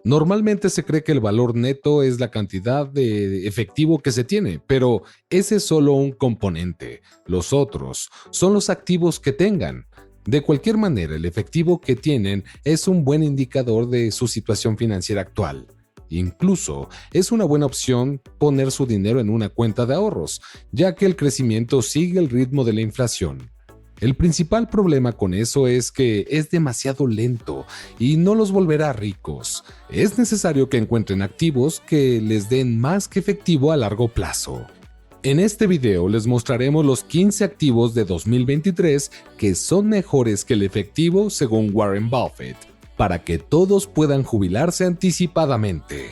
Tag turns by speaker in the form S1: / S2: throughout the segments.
S1: Normalmente se cree que el valor neto es la cantidad de efectivo que se tiene, pero ese es solo un componente. Los otros son los activos que tengan. De cualquier manera, el efectivo que tienen es un buen indicador de su situación financiera actual. Incluso es una buena opción poner su dinero en una cuenta de ahorros, ya que el crecimiento sigue el ritmo de la inflación. El principal problema con eso es que es demasiado lento y no los volverá ricos. Es necesario que encuentren activos que les den más que efectivo a largo plazo. En este video les mostraremos los 15 activos de 2023 que son mejores que el efectivo según Warren Buffett, para que todos puedan jubilarse anticipadamente.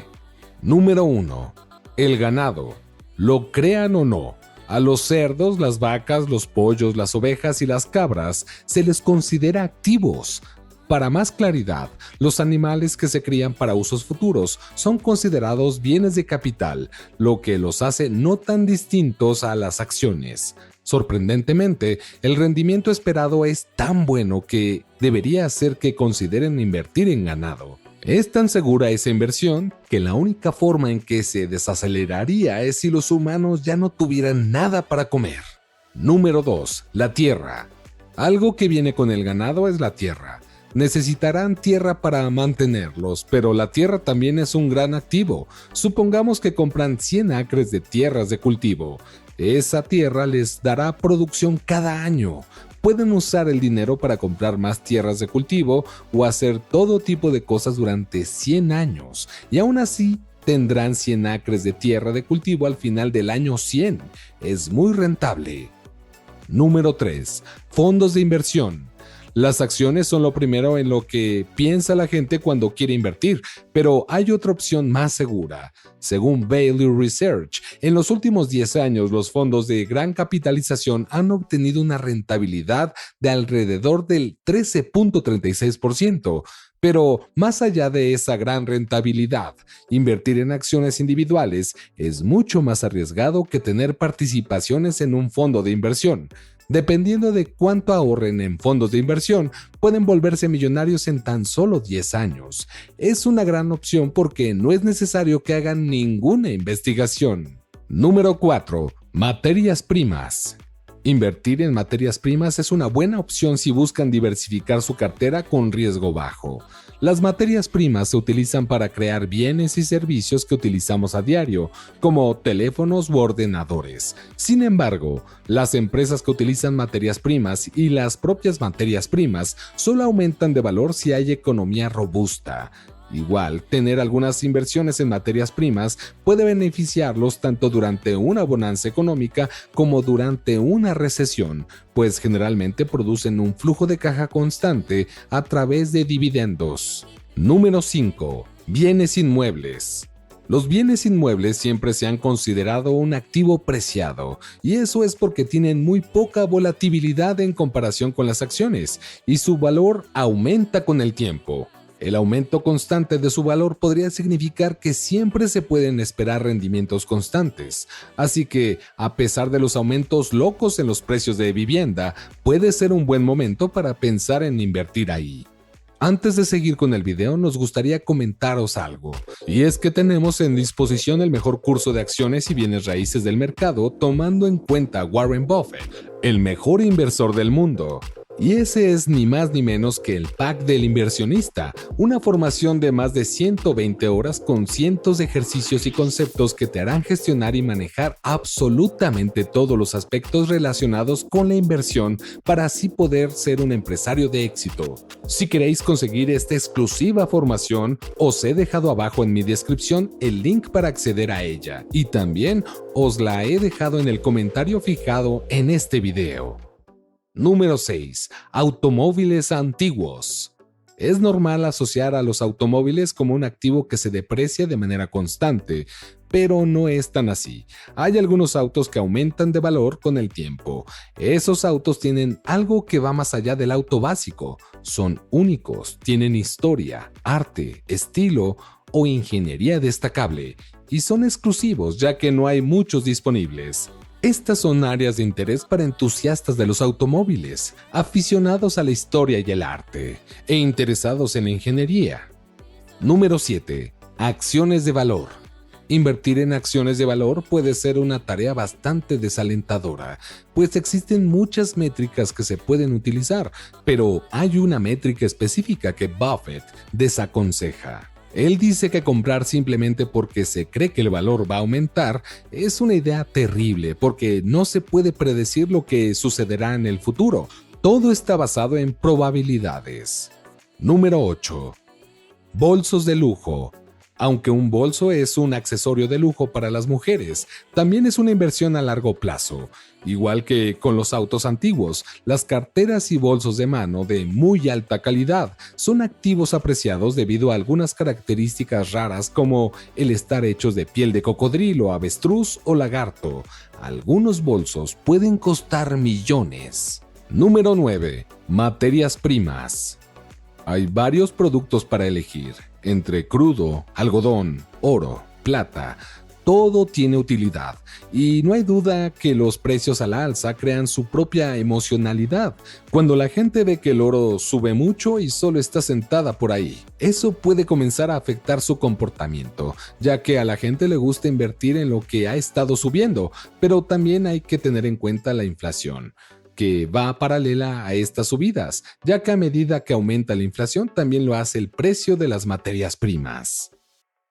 S1: Número 1. El ganado. Lo crean o no, a los cerdos, las vacas, los pollos, las ovejas y las cabras se les considera activos. Para más claridad, los animales que se crían para usos futuros son considerados bienes de capital, lo que los hace no tan distintos a las acciones. Sorprendentemente, el rendimiento esperado es tan bueno que debería hacer que consideren invertir en ganado. Es tan segura esa inversión que la única forma en que se desaceleraría es si los humanos ya no tuvieran nada para comer. Número 2. La tierra. Algo que viene con el ganado es la tierra. Necesitarán tierra para mantenerlos, pero la tierra también es un gran activo. Supongamos que compran 100 acres de tierras de cultivo. Esa tierra les dará producción cada año. Pueden usar el dinero para comprar más tierras de cultivo o hacer todo tipo de cosas durante 100 años, y aún así tendrán 100 acres de tierra de cultivo al final del año 100. Es muy rentable. Número 3. Fondos de inversión. Las acciones son lo primero en lo que piensa la gente cuando quiere invertir, pero hay otra opción más segura. Según Value Research, en los últimos 10 años los fondos de gran capitalización han obtenido una rentabilidad de alrededor del 13.36%. Pero más allá de esa gran rentabilidad, invertir en acciones individuales es mucho más arriesgado que tener participaciones en un fondo de inversión. Dependiendo de cuánto ahorren en fondos de inversión, pueden volverse millonarios en tan solo 10 años. Es una gran opción porque no es necesario que hagan ninguna investigación. Número 4. Materias primas. Invertir en materias primas es una buena opción si buscan diversificar su cartera con riesgo bajo. Las materias primas se utilizan para crear bienes y servicios que utilizamos a diario, como teléfonos u ordenadores. Sin embargo, las empresas que utilizan materias primas y las propias materias primas solo aumentan de valor si hay economía robusta. Igual, tener algunas inversiones en materias primas puede beneficiarlos tanto durante una bonanza económica como durante una recesión, pues generalmente producen un flujo de caja constante a través de dividendos. Número 5. Bienes inmuebles. Los bienes inmuebles siempre se han considerado un activo preciado, y eso es porque tienen muy poca volatilidad en comparación con las acciones, y su valor aumenta con el tiempo. El aumento constante de su valor podría significar que siempre se pueden esperar rendimientos constantes, así que, a pesar de los aumentos locos en los precios de vivienda, puede ser un buen momento para pensar en invertir ahí. Antes de seguir con el video, nos gustaría comentaros algo, y es que tenemos en disposición el mejor curso de acciones y bienes raíces del mercado tomando en cuenta a Warren Buffett, el mejor inversor del mundo. Y ese es ni más ni menos que el Pack del Inversionista, una formación de más de 120 horas con cientos de ejercicios y conceptos que te harán gestionar y manejar absolutamente todos los aspectos relacionados con la inversión para así poder ser un empresario de éxito. Si queréis conseguir esta exclusiva formación, os he dejado abajo en mi descripción el link para acceder a ella, y también os la he dejado en el comentario fijado en este video. Número 6. Automóviles antiguos. Es normal asociar a los automóviles como un activo que se deprecia de manera constante, pero no es tan así. Hay algunos autos que aumentan de valor con el tiempo. Esos autos tienen algo que va más allá del auto básico. Son únicos, tienen historia, arte, estilo o ingeniería destacable, y son exclusivos ya que no hay muchos disponibles. Estas son áreas de interés para entusiastas de los automóviles, aficionados a la historia y el arte, e interesados en la ingeniería. Número 7. Acciones de valor. Invertir en acciones de valor puede ser una tarea bastante desalentadora, pues existen muchas métricas que se pueden utilizar, pero hay una métrica específica que Buffett desaconseja. Él dice que comprar simplemente porque se cree que el valor va a aumentar es una idea terrible, porque no se puede predecir lo que sucederá en el futuro. Todo está basado en probabilidades. Número 8. Bolsos de lujo. Aunque un bolso es un accesorio de lujo para las mujeres, también es una inversión a largo plazo. Igual que con los autos antiguos, las carteras y bolsos de mano de muy alta calidad son activos apreciados debido a algunas características raras como el estar hechos de piel de cocodrilo, avestruz o lagarto. Algunos bolsos pueden costar millones. Número 9. Materias primas. Hay varios productos para elegir, entre crudo, algodón, oro, plata. Todo tiene utilidad, y no hay duda que los precios a la alza crean su propia emocionalidad. Cuando la gente ve que el oro sube mucho y solo está sentada por ahí, eso puede comenzar a afectar su comportamiento, ya que a la gente le gusta invertir en lo que ha estado subiendo, pero también hay que tener en cuenta la inflación, que va paralela a estas subidas, ya que a medida que aumenta la inflación también lo hace el precio de las materias primas.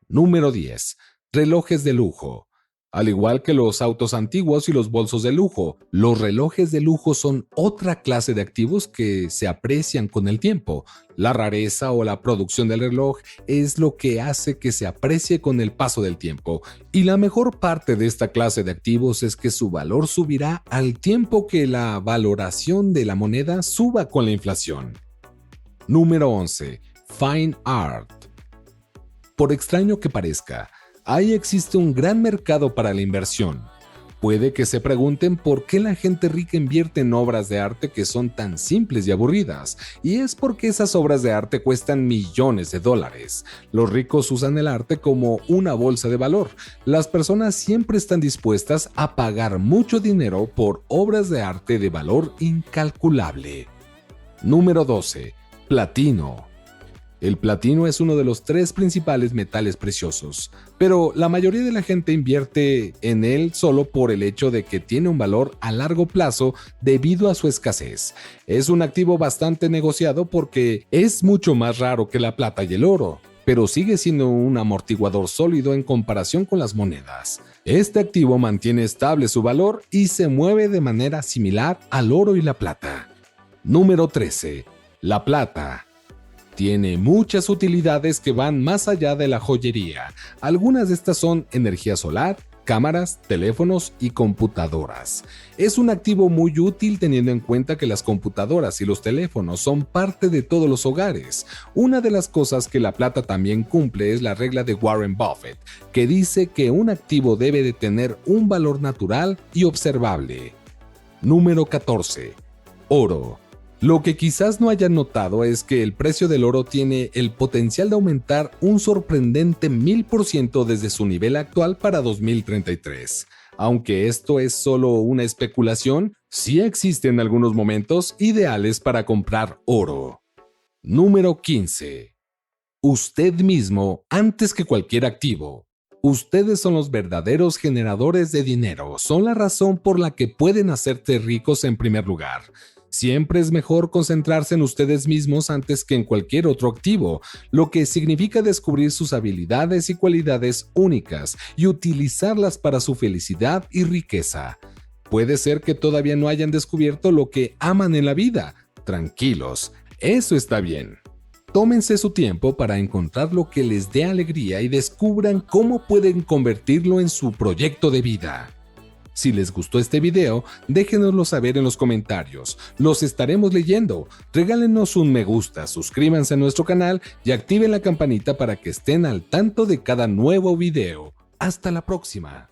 S1: Número 10. Relojes de lujo. Al igual que los autos antiguos y los bolsos de lujo, los relojes de lujo son otra clase de activos que se aprecian con el tiempo. La rareza o la producción del reloj es lo que hace que se aprecie con el paso del tiempo, y la mejor parte de esta clase de activos es que su valor subirá al tiempo que la valoración de la moneda suba con la inflación. Número 11. Fine Art. Por extraño que parezca, ahí existe un gran mercado para la inversión. Puede que se pregunten por qué la gente rica invierte en obras de arte que son tan simples y aburridas, y es porque esas obras de arte cuestan millones de dólares. Los ricos usan el arte como una bolsa de valor. Las personas siempre están dispuestas a pagar mucho dinero por obras de arte de valor incalculable. Número 12. Platino. El platino es uno de los 3 principales metales preciosos, pero la mayoría de la gente invierte en él solo por el hecho de que tiene un valor a largo plazo debido a su escasez. Es un activo bastante negociado porque es mucho más raro que la plata y el oro, pero sigue siendo un amortiguador sólido en comparación con las monedas. Este activo mantiene estable su valor y se mueve de manera similar al oro y la plata. Número 13. La plata. Tiene muchas utilidades que van más allá de la joyería. Algunas de estas son energía solar, cámaras, teléfonos y computadoras. Es un activo muy útil teniendo en cuenta que las computadoras y los teléfonos son parte de todos los hogares. Una de las cosas que la plata también cumple es la regla de Warren Buffett, que dice que un activo debe de tener un valor natural y observable. Número 14. Oro. Lo que quizás no hayan notado es que el precio del oro tiene el potencial de aumentar un sorprendente 1000% desde su nivel actual para 2033. Aunque esto es solo una especulación, sí existen algunos momentos ideales para comprar oro. Número 15. Usted mismo antes que cualquier activo. Ustedes son los verdaderos generadores de dinero, son la razón por la que pueden hacerte ricos en primer lugar. Siempre es mejor concentrarse en ustedes mismos antes que en cualquier otro activo, lo que significa descubrir sus habilidades y cualidades únicas y utilizarlas para su felicidad y riqueza. Puede ser que todavía no hayan descubierto lo que aman en la vida. Tranquilos, eso está bien. Tómense su tiempo para encontrar lo que les dé alegría y descubran cómo pueden convertirlo en su proyecto de vida. Si les gustó este video, déjenoslo saber en los comentarios, los estaremos leyendo. Regálenos un me gusta, suscríbanse a nuestro canal y activen la campanita para que estén al tanto de cada nuevo video. Hasta la próxima.